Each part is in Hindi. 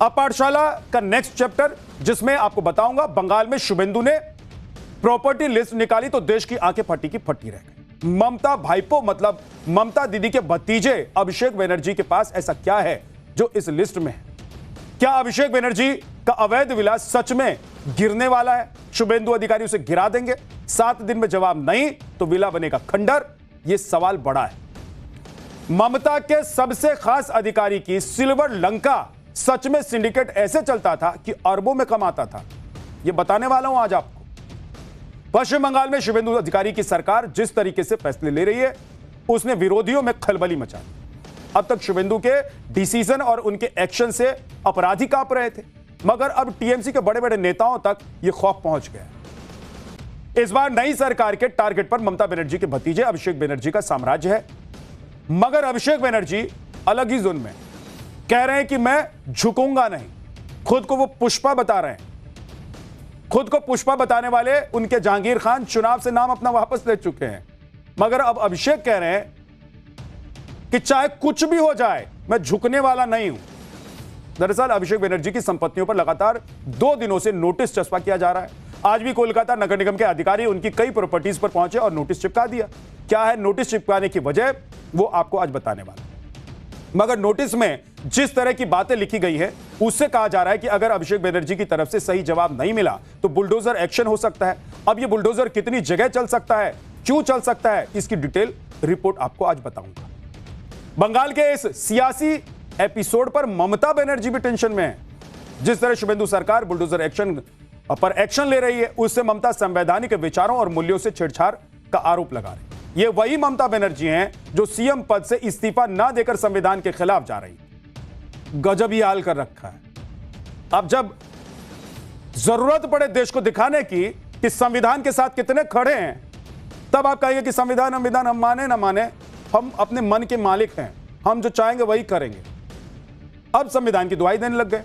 अब पाठशाला का नेक्स्ट चैप्टर, जिसमें आपको बताऊंगा बंगाल में शुभेंदु ने प्रॉपर्टी लिस्ट निकाली तो देश की आंखें फटी की फटी रह गई। ममता भाईपो मतलब ममता दीदी के भतीजे अभिषेक बनर्जी के पास ऐसा क्या है जो इस लिस्ट में है? क्या अभिषेक बनर्जी का अवैध विलास सच में गिरने वाला है? शुभेंदु अधिकारी उसे गिरा देंगे? 7 दिन में जवाब नहीं तो विला बनेगा खंडर? यह सवाल बड़ा है। ममता के सबसे खास अधिकारी की सिल्वर लंका सच में सिंडिकेट ऐसे चलता था कि अरबों में कमाता था? यह बताने वाला हूं आज आपको। पश्चिम बंगाल में शुभेंदु अधिकारी की सरकार जिस तरीके से फैसले ले रही है, उसने विरोधियों में खलबली मचा दी। अब तक शुभेंदु के डिसीजन और उनके एक्शन से अपराधी कांप रहे थे, मगर अब टीएमसी के बड़े बड़े नेताओं तक यह खौफ पहुंच गया। इस बार नई सरकार के टारगेट पर ममता बनर्जी के भतीजे अभिषेक बनर्जी का साम्राज्य है, मगर अभिषेक बनर्जी अलग ही जोन में कह रहे हैं कि मैं झुकूंगा नहीं। खुद को वो पुष्पा बता रहे हैं। खुद को पुष्पा बताने वाले उनके जहांगीर खान चुनाव से नाम अपना वापस ले चुके हैं, मगर अब अभिषेक कह रहे हैं कि चाहे कुछ भी हो जाए मैं झुकने वाला नहीं हूं। दरअसल अभिषेक बनर्जी की संपत्तियों पर लगातार 2 दिनों से नोटिस चस्पा किया जा रहा है। आज भी कोलकाता नगर निगम के अधिकारी उनकी कई प्रॉपर्टीज पर पहुंचे और नोटिस चिपका दिया। क्या है नोटिस चिपकाने की वजह, वो आपको आज बताने वाला। मगर नोटिस में जिस तरह की बातें लिखी गई है, उससे कहा जा रहा है कि अगर अभिषेक बनर्जी की तरफ से सही जवाब नहीं मिला तो बुलडोजर एक्शन हो सकता है। अब यह बुलडोजर कितनी जगह चल सकता है, क्यों चल सकता है, इसकी डिटेल रिपोर्ट आपको आज बताऊंगा। बंगाल के इस सियासी एपिसोड पर ममता बनर्जी भी टेंशन में है। जिस तरह शुभेंदु सरकार बुलडोजर एक्शन पर एक्शन ले रही है, उससे ममता संवैधानिक विचारों और मूल्यों से छेड़छाड़ का आरोप लगा रही है। ये वही ममता बनर्जी हैं जो सीएम पद से इस्तीफा ना देकर संविधान के खिलाफ जा रही। गजब ही हाल कर रखा है। अब जब जरूरत पड़े देश को दिखाने की कि संविधान के साथ कितने खड़े हैं, तब आप कहेंगे कि संविधान हम माने ना माने, हम अपने मन के मालिक हैं, हम जो चाहेंगे वही करेंगे। अब संविधान की दुहाई देने लग गए।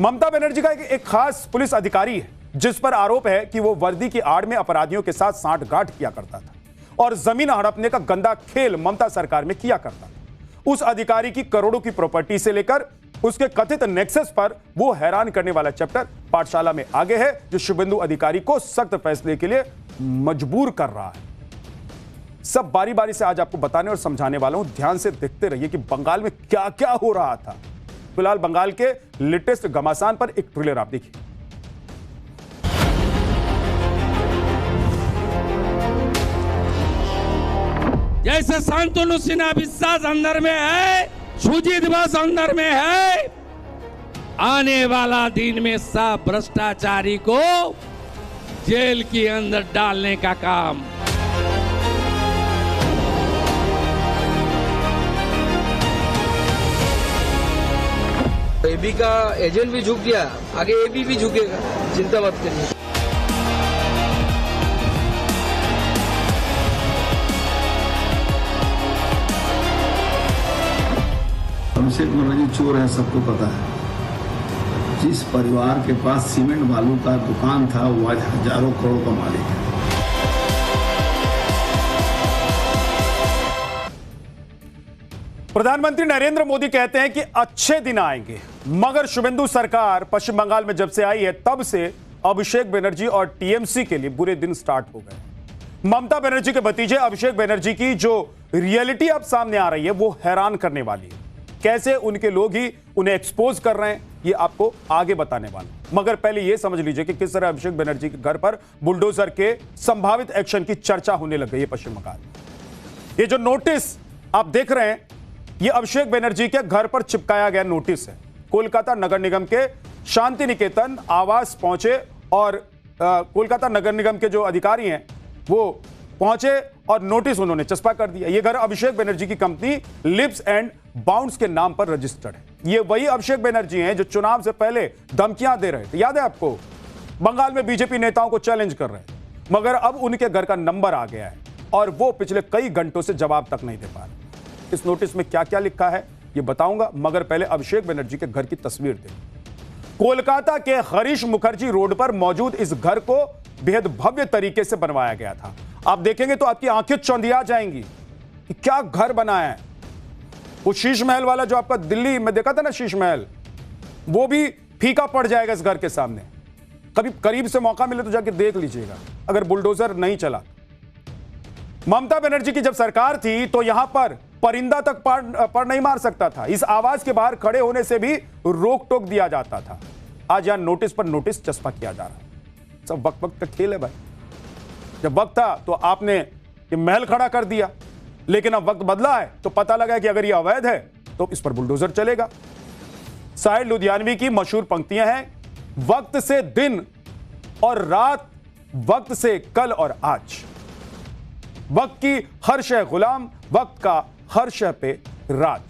ममता बनर्जी का एक खास पुलिस अधिकारी है जिस पर आरोप है कि वो वर्दी की आड़ में अपराधियों के साथ सांठगांठ किया करता था और जमीन हड़पने का गंदा खेल ममता सरकार में किया करता था। उस अधिकारी की करोड़ों की प्रॉपर्टी से लेकर उसके कथित नेक्सस पर वो हैरान करने वाला चैप्टर पाठशाला में आगे है, जो शुभेंदु अधिकारी को सख्त फैसले के लिए मजबूर कर रहा है। सब बारी बारी से आज आपको बताने और समझाने वाला हूं। ध्यान से देखते रहिए कि बंगाल में क्या क्या हो रहा था। फिलहाल बंगाल के लेटेस्ट घमासान पर एक ट्रेलर आप देखिए। जैसे शांतनु सिन्हा विश्वास अंदर में है, सुजीत बोस अंदर में है, आने वाला दिन में सब भ्रष्टाचारी को जेल के अंदर डालने का काम। एबी का एजेंट भी झुक गया, आगे एबी भी झुकेगा, चिंता मत करिए। अभिषेक बनर्जी चोर है, सबको पता है। जिस परिवार के पास सीमेंट बालू का दुकान था वो आज हजारों करोड़ का मालिक है। प्रधानमंत्री नरेंद्र मोदी कहते हैं कि अच्छे दिन आएंगे, मगर शुभेंदु सरकार पश्चिम बंगाल में जब से आई है तब से अभिषेक बनर्जी और टीएमसी के लिए बुरे दिन स्टार्ट हो गए। ममता बनर्जी के भतीजे अभिषेक बनर्जी की जो रियलिटी अब सामने आ रही है वो हैरान करने वाली है। कैसे उनके लोग ही उन्हें एक्सपोज कर रहे हैं ये आपको आगे बताने वाला। मगर पहले यह समझ लीजिए कि किस तरह अभिषेक बनर्जी के घर पर बुलडोजर के संभावित एक्शन की चर्चा होने लग गई है पश्चिम बंगाल। ये जो नोटिस आप देख रहे हैं ये अभिषेक बनर्जी के घर पर चिपकाया गया नोटिस है। कोलकाता नगर निगम के शांति निकेतन आवास पहुंचे और कोलकाता नगर निगम के जो अधिकारी हैं वो पहुंचे और नोटिस उन्होंने चस्पा कर दिया। ये घर अभिषेक बनर्जी की कंपनी लिप्स एंड बाउंड्स के नाम पर रजिस्टर्ड है। ये वही अभिषेक बनर्जी हैं जो चुनाव से पहले धमकियां दे रहे थे, याद है आपको? बंगाल में बीजेपी नेताओं को चैलेंज कर रहे थे, मगर अब उनके घर का नंबर आ गया है और वो पिछले कई घंटों से जवाब तक नहीं दे पा रहे। इस नोटिस में क्या क्या लिखा है ये बताऊंगा, मगर पहले अभिषेक बनर्जी के घर की तस्वीर देखिए। कोलकाता के हरीश मुखर्जी रोड पर मौजूद इस घर को बेहद भव्य तरीके से बनवाया गया था। आप देखेंगे तो आपकी आंखें चौंधिया जाएंगी कि क्या घर बनाया है। वो शीश महल वाला जो आपका दिल्ली में देखा था ना, शीश महल, वो भी फीका पड़ जाएगा इस घर के सामने। कभी करीब से मौका मिले तो जाके देख लीजिएगा, अगर बुलडोजर नहीं चला। ममता बनर्जी की जब सरकार थी तो यहां पर परिंदा तक पर नहीं मार सकता था, इस आवाज के बाहर खड़े होने से भी रोक टोक दिया जाता था। आज यहां नोटिस पर नोटिस चस्पा किया जा रहा है। सब वक्त वक्त का खेल है भाई। जब वक्त था तो आपने ये महल खड़ा कर दिया, लेकिन अब वक्त बदला है तो पता लगा कि अगर ये अवैध है तो इस पर बुलडोजर चलेगा। साहिर लुधियानवी की मशहूर पंक्तियां हैं, वक्त से दिन और रात, वक्त से कल और आज। वक्त की हर शय गुलाम, वक्त का हर शय पे राज।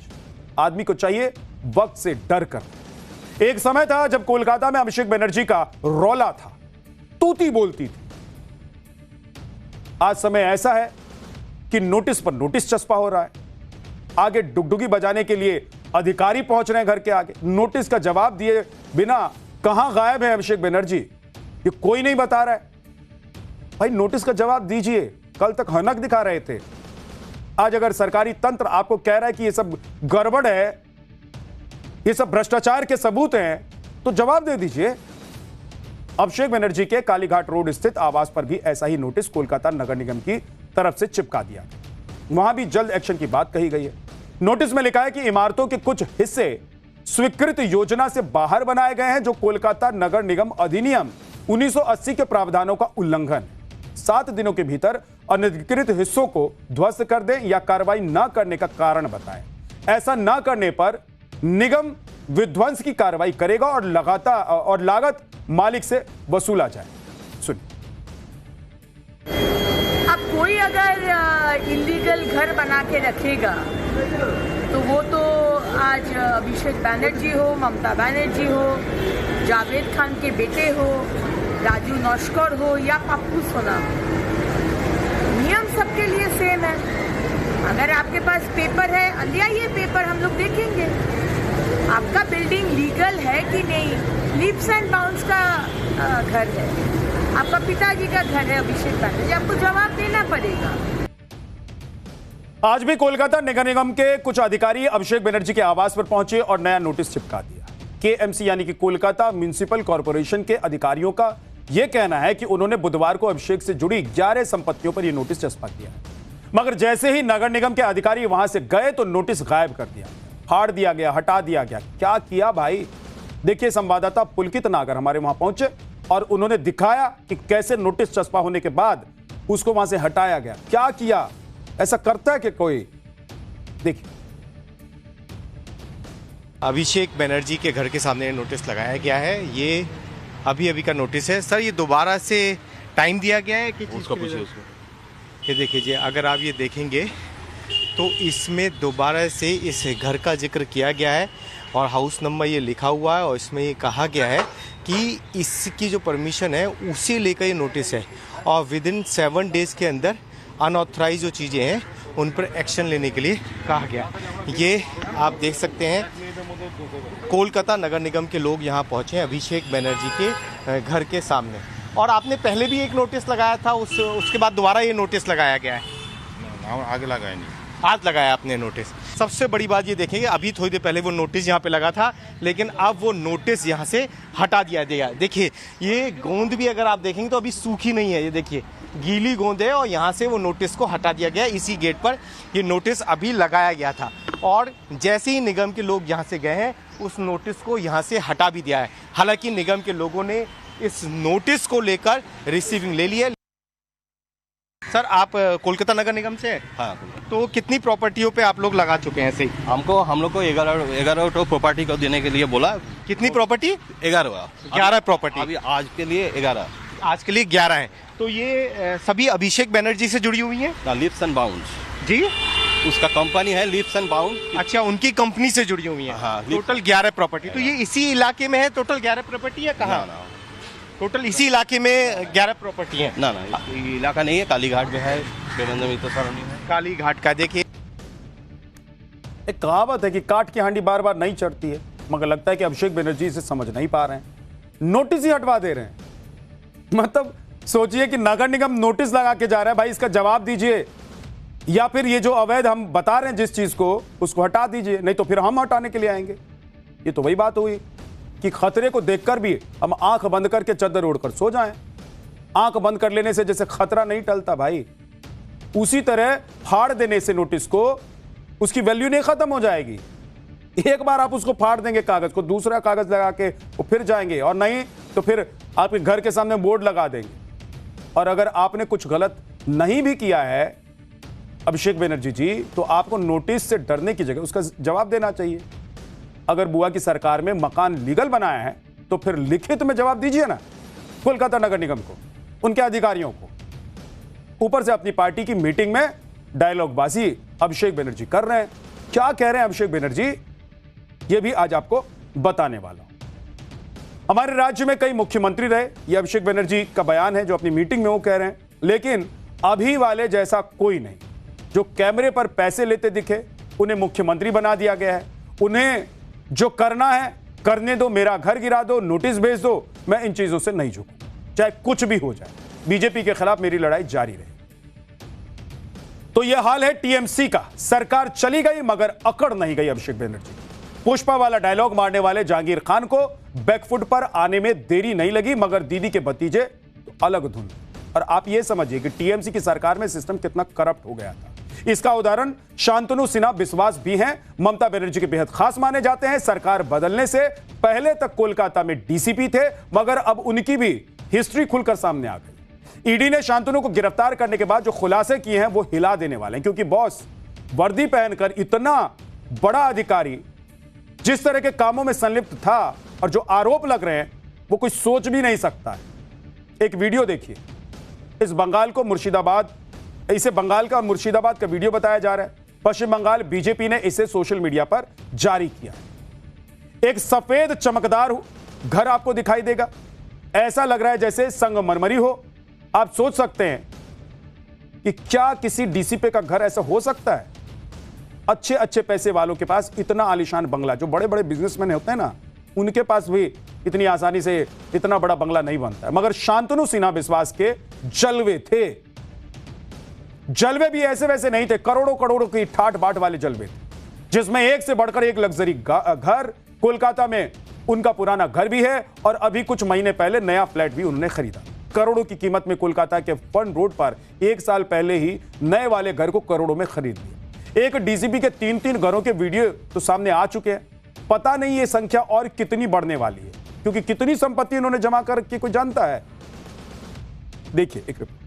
आदमी को चाहिए वक्त से डर कर। एक समय था जब कोलकाता में अभिषेक बनर्जी का रौला था, तूती बोलती थी। आज समय ऐसा है कि नोटिस पर नोटिस चस्पा हो रहा है। आगे डुगडुगी बजाने के लिए अधिकारी पहुंच रहे हैं घर के आगे। नोटिस का जवाब दिए बिना कहां गायब है अभिषेक बनर्जी, ये कोई नहीं बता रहा है। भाई नोटिस का जवाब दीजिए, कल तक हनक दिखा रहे थे। आज अगर सरकारी तंत्र आपको कह रहा है कि ये सब गड़बड़ है, ये सब भ्रष्टाचार के सबूत हैं, तो जवाब दे दीजिए। अभिषेक बनर्जी के कालीघाट रोड स्थित आवास पर भी ऐसा ही नोटिस कोलकाता नगर निगम की तरफ से चिपका दिया। वहां भी जल्द एक्शन की बात कही गई है। नोटिस में लिखा है कि इमारतों के कुछ हिस्से स्वीकृत योजना से बाहर बनाए गए हैं, जो कोलकाता नगर निगम अधिनियम 1980 के प्रावधानों का उल्लंघन। 7 दिनों के भीतर अनधिकृत हिस्सों को ध्वस्त कर दें या कार्रवाई न करने का कारण बताएं। ऐसा न करने पर निगम विध्वंस की कार्रवाई करेगा और लागत मालिक से वसूला जाए। सुनिए। अब कोई अगर इलीगल घर बना के रखेगा तो वो तो आज अभिषेक बनर्जी हो, ममता बनर्जी हो, जावेद खान के बेटे हो, राजू नौशकर हो या पप्पू सोना, नियम सबके लिए सेम है। अगर आपके पास पेपर है, ले आइए पेपर, हम लोग देखेंगे आपका बिल्डिंग लीगल है कि नहीं। लीप्स एंड बाउंड्स का घर है, आपका पिताजी का घर है अभिषेक बनर्जी, आपको जवाब देना पड़ेगा। आज भी कोलकाता नगर निगम के कुछ अधिकारी अभिषेक बनर्जी के आवास पर पहुंचे और नया नोटिस चिपका दिया। केएमसी यानी कि कोलकाता म्युनिसिपल कॉर्पोरेशन के अधिकारियों का यह कहना है कि उन्होंने बुधवार को अभिषेक से जुड़ी 11 संपत्तियों पर यह नोटिस चस्पा किया, मगर जैसे ही नगर निगम के अधिकारी वहां से गए तो नोटिस गायब कर दिया, फाड़ दिया गया, हटा दिया गया। क्या किया भाई? देखिए, संवाददाता पुलकित नागर हमारे वहां पहुंचे और उन्होंने दिखाया कि कैसे नोटिस चस्पा होने के बाद उसको वहां से हटाया गया। क्या किया? ऐसा करता है कि कोई? देखिए। अभिषेक बनर्जी के घर के सामने नोटिस लगाया गया है। ये अभी का नोटिस है। सर, ये दोबारा से टाइम दिया गया है कि उसको पूछिए उसको। ये देखिए जी, अगर आप ये देखेंगे तो इसमें दोबारा से इस घर का जिक्र किया गया है और हाउस नंबर ये लिखा हुआ है और इसमें ये कहा गया है कि इसकी जो परमिशन है उसे लेकर ये नोटिस है और विदिन 7 डेज़ के अंदर अनऑथराइज जो चीज़ें हैं उन पर एक्शन लेने के लिए कहा गया। ये आप देख सकते हैं, कोलकाता नगर निगम के लोग यहाँ पहुँचे हैं अभिषेक बनर्जी के घर के सामने। और आपने पहले भी एक नोटिस लगाया था, उसके बाद दोबारा ये नोटिस लगाया गया है। आगे लगाया नहीं, आज लगाया आपने नोटिस। सबसे बड़ी बात ये देखेंगे, अभी थोड़ी देर पहले वो नोटिस यहाँ पे लगा था, लेकिन अब वो नोटिस यहाँ से हटा दिया गया। देखिए, ये गोंद भी अगर आप देखेंगे तो अभी सूखी नहीं है, ये देखिए गीली गोंद है और यहाँ से वो नोटिस को हटा दिया गया। इसी गेट पर ये नोटिस अभी लगाया गया था और जैसे ही निगम के लोग यहाँ से गए हैं उस नोटिस को यहाँ से हटा भी दिया है। हालांकि निगम के लोगों ने इस नोटिस को लेकर रिसीविंग ले ली है। सर, आप कोलकाता नगर निगम से हैं? हाँ। तो कितनी प्रॉपर्टियों पे आप लोग लगा चुके हैं ऐसे ही? हम लोग को 11 तो प्रॉपर्टी को देने के लिए बोला। कितनी प्रॉपर्टी? 11 प्रॉपर्टी। अभी आज के लिए 11। आज के लिए 11 हैं। तो ये सभी अभिषेक बनर्जी से जुड़ी हुई हैं? लिप्स एंड बाउंड्स जी, उसका कंपनी है लिप्स एंड बाउंड। अच्छा, उनकी कंपनी से जुड़ी हुई हैं। हाँ, टोटल 11 प्रॉपर्टी। तो ये इसी इलाके में है टोटल 11 प्रॉपर्टी है? कहाँ? टोटल इसी इलाके में 11 प्रॉपर्टी है? ना, इलाका नहीं है, कालीघाट में है, कालीघाट का। देखिए, एक कहावत है कि काट की हांडी बार बार नहीं चढ़ती है, मगर लगता है कि अभिषेक बनर्जी इसे समझ नहीं पा रहे हैं, नोटिस ही हटवा दे रहे हैं। मतलब सोचिए कि नगर निगम नोटिस लगा के जा रहा है, भाई इसका जवाब दीजिए। या फिर ये जो अवैध हम बता रहे हैं जिस चीज को, उसको हटा दीजिए, नहीं तो फिर हम हटाने के लिए आएंगे। ये तो वही बात हुई कि खतरे को देखकर भी हम आंख बंद करके चद्दर ओढ़कर सो जाएं। आंख बंद कर लेने से जैसे खतरा नहीं टलता भाई, उसी तरह फाड़ देने से नोटिस को उसकी वैल्यू नहीं खत्म हो जाएगी। एक बार आप उसको फाड़ देंगे कागज को, दूसरा कागज लगा के वो फिर जाएंगे, और नहीं तो फिर आपके घर के सामने बोर्ड लगा देंगे। और अगर आपने कुछ गलत नहीं भी किया है अभिषेक बनर्जी जी, तो आपको नोटिस से डरने की जगह उसका जवाब देना चाहिए। अगर बुआ की सरकार में मकान लीगल बनाया है तो फिर लिखित में जवाब दीजिए ना कोलकाता नगर निगम को, उनके अधिकारियों को। ऊपर से अपनी पार्टी की मीटिंग में डायलॉगबाजी अभिषेक बनर्जी कर रहे हैं। क्या कह रहे हैं अभिषेक बनर्जी, ये भी आज आपको बताने वाला हूं। हमारे राज्य में कई मुख्यमंत्री रहे, ये अभिषेक बनर्जी का बयान है जो अपनी मीटिंग में वो कह रहे हैं। लेकिन अभी वाले जैसा कोई नहीं जो कैमरे पर पैसे लेते दिखे, उन्हें मुख्यमंत्री बना दिया गया है। उन्हें जो करना है करने दो, मेरा घर गिरा दो, नोटिस भेज दो, मैं इन चीजों से नहीं झुकूं, चाहे कुछ भी हो जाए। बीजेपी के खिलाफ मेरी लड़ाई जारी रहे। तो यह हाल है टीएमसी का। सरकार चली गई मगर अकड़ नहीं गई अभिषेक बनर्जी। पुष्पा वाला डायलॉग मारने वाले जहांगीर खान को बैकफुट पर आने में देरी नहीं लगी, मगर दीदी के भतीजे तो अलग धुन। और आप यह समझिए कि टीएमसी की सरकार में सिस्टम कितना करप्ट हो गया था। इसका उदाहरण शांतनु सिन्हा बिस्वास भी हैं। ममता बनर्जी के बेहद खास माने जाते हैं। सरकार बदलने से पहले तक कोलकाता में डीसीपी थे, मगर अब उनकी भी हिस्ट्री खुलकर सामने आ गई। ईडी ने शांतनु को गिरफ्तार करने के बाद जो खुलासे किए हैं वो हिला देने वाले हैं, क्योंकि बॉस वर्दी पहनकर इतना बड़ा अधिकारी जिस तरह के कामों में संलिप्त था और जो आरोप लग रहे हैं वो कोई सोच भी नहीं सकता है। एक वीडियो देखिए। इस बंगाल को मुर्शिदाबाद, इसे बंगाल का मुर्शिदाबाद का वीडियो बताया जा रहा है। पश्चिम बंगाल बीजेपी ने इसे सोशल मीडिया पर जारी किया। एक सफेद चमकदार घर आपको दिखाई देगा। ऐसा लग रहा है जैसे संगमरमरी हो। आप सोच सकते हैं कि क्या किसी डीसीपी का घर ऐसा हो सकता है? अच्छे अच्छे पैसे वालों के पास इतना आलीशान बंगला, जो बड़े बड़े बिजनेसमैन होते हैं ना, उनके पास भी इतनी आसानी से इतना बड़ा बंगला नहीं बनता है। मगर शांतनु सिन्हा बिस्वास के जलवे थे। जलवे भी ऐसे वैसे नहीं थे, करोड़ों करोड़ों की ठाट बाट वाले जलवे थे, जिसमें एक से बढ़कर एक लग्जरी घर। कोलकाता में उनका पुराना घर भी है और अभी कुछ महीने पहले नया फ्लैट भी उन्होंने खरीदा करोड़ों की कीमत में। कोलकाता के फन रोड पर 1 साल पहले ही नए वाले घर को करोड़ों में खरीद लिया। एक डीसीपी के 3-3 घरों के वीडियो तो सामने आ चुके हैं। पता नहीं ये संख्या और कितनी बढ़ने वाली है, क्योंकि कितनी संपत्ति उन्होंने जमा कर रखी कोई जानता है। देखिए एक रिपोर्ट।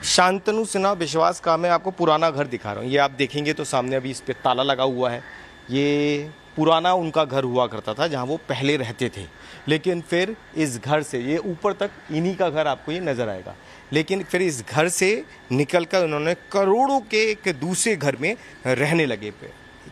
शांतनु सिन्हा विश्वास का मैं आपको पुराना घर दिखा रहा हूँ। ये आप देखेंगे तो सामने अभी इस पे ताला लगा हुआ है। ये पुराना उनका घर हुआ करता था जहाँ वो पहले रहते थे। लेकिन फिर इस घर से, ये ऊपर तक इन्हीं का घर आपको ये नज़र आएगा, लेकिन फिर इस घर से निकलकर उन्होंने करोड़ों के एक दूसरे घर में रहने लगे।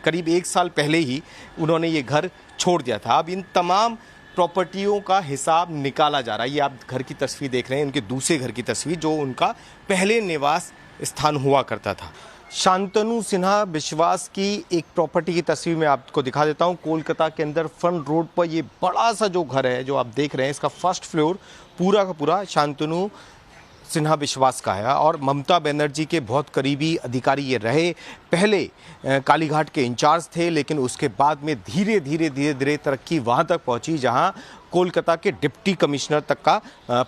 करीब 1 साल पहले ही उन्होंने ये घर छोड़ दिया था। अब इन तमाम प्रॉपर्टियों का हिसाब निकाला जा रहा है। ये आप घर की तस्वीर देख रहे हैं, उनके दूसरे घर की तस्वीर जो उनका पहले निवास स्थान हुआ करता था। शांतनु सिन्हा विश्वास की एक प्रॉपर्टी की तस्वीर मैं आपको दिखा देता हूँ। कोलकाता के अंदर फन रोड पर ये बड़ा सा जो घर है जो आप देख रहे हैं, इसका फर्स्ट फ्लोर पूरा का पूरा शांतनु सिन्हा विश्वास का है और ममता बनर्जी के बहुत करीबी अधिकारी ये रहे। पहले कालीघाट के इंचार्ज थे, लेकिन उसके बाद में धीरे धीरे तरक्की वहाँ तक पहुँची जहाँ कोलकाता के डिप्टी कमिश्नर तक का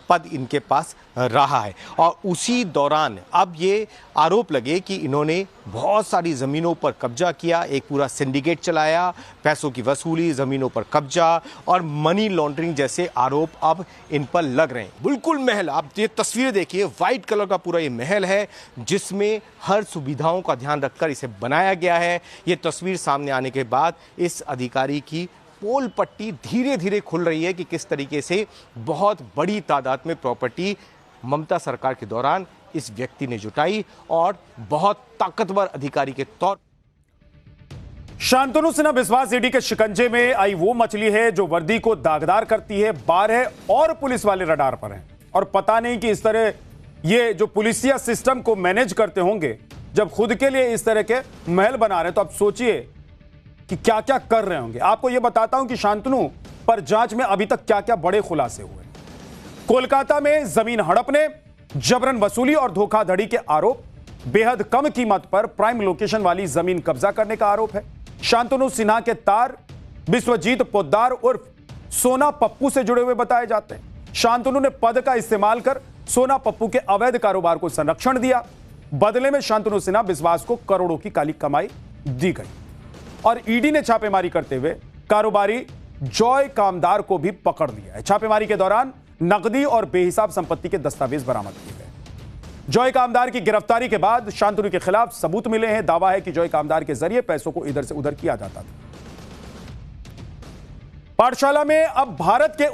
पद इनके पास रहा है। और उसी दौरान अब ये आरोप लगे कि इन्होंने बहुत सारी ज़मीनों पर कब्जा किया, एक पूरा सिंडिकेट चलाया, पैसों की वसूली, ज़मीनों पर कब्जा और मनी लॉन्ड्रिंग जैसे आरोप अब इन पर लग रहे हैं। बिल्कुल महल, आप ये तस्वीरें देखिए, वाइट कलर का पूरा ये महल है जिसमें हर सुविधाओं का ध्यान रखकर इसे बनाया गया है। ये तस्वीर सामने आने के बाद इस अधिकारी की पोल पट्टी धीरे धीरे खुल रही है कि किस तरीके से बहुत बड़ी तादाद में प्रॉपर्टी ममता सरकार के दौरान इस व्यक्ति ने जुटाई और बहुत ताकतवर अधिकारी के तौर। शांतनु सिन्हा विश्वास ईडी के शिकंजे में आई वो मछली है जो वर्दी को दागदार करती है। 12 और पुलिस वाले रडार पर हैं और पता नहीं कि इस तरह ये जो पुलिसिया सिस्टम को मैनेज करते होंगे, जब खुद के लिए इस तरह के महल बना रहे हैं तो आप सोचिए कि क्या क्या कर रहे होंगे। आपको यह बताता हूं कि शांतनु पर जांच में अभी तक क्या क्या बड़े खुलासे हुए। कोलकाता में जमीन हड़पने, जबरन वसूली और धोखाधड़ी के आरोप बेहद कम कीमत पर प्राइम लोकेशन वाली जमीन कब्जा करने का आरोप है। शांतनु सिन्हा के तार विश्वजीत पोद्दार उर्फ सोना पप्पू से जुड़े हुए बताए जाते हैं। शांतनु ने पद का इस्तेमाल कर सोना पप्पू के अवैध कारोबार को संरक्षण दिया। बदले में शांतनु सिन्हा विश्वास को करोड़ों की काली कमाई दी गई और ईडी ने छापेमारी करते हुए कारोबारी जॉय कामदार को भी पकड़ लिया है। छापेमारी के दौरान नकदी और बेहिसाब संपत्ति के दस्तावेज बरामद किए गए। जॉय कामदार की गिरफ्तारी के बाद शांतनु के खिलाफ सबूत मिले हैं। दावा है कि जॉय कामदार के जरिए पैसों को इधर से उधर किया जाता था। पाठशाला में अब भारत के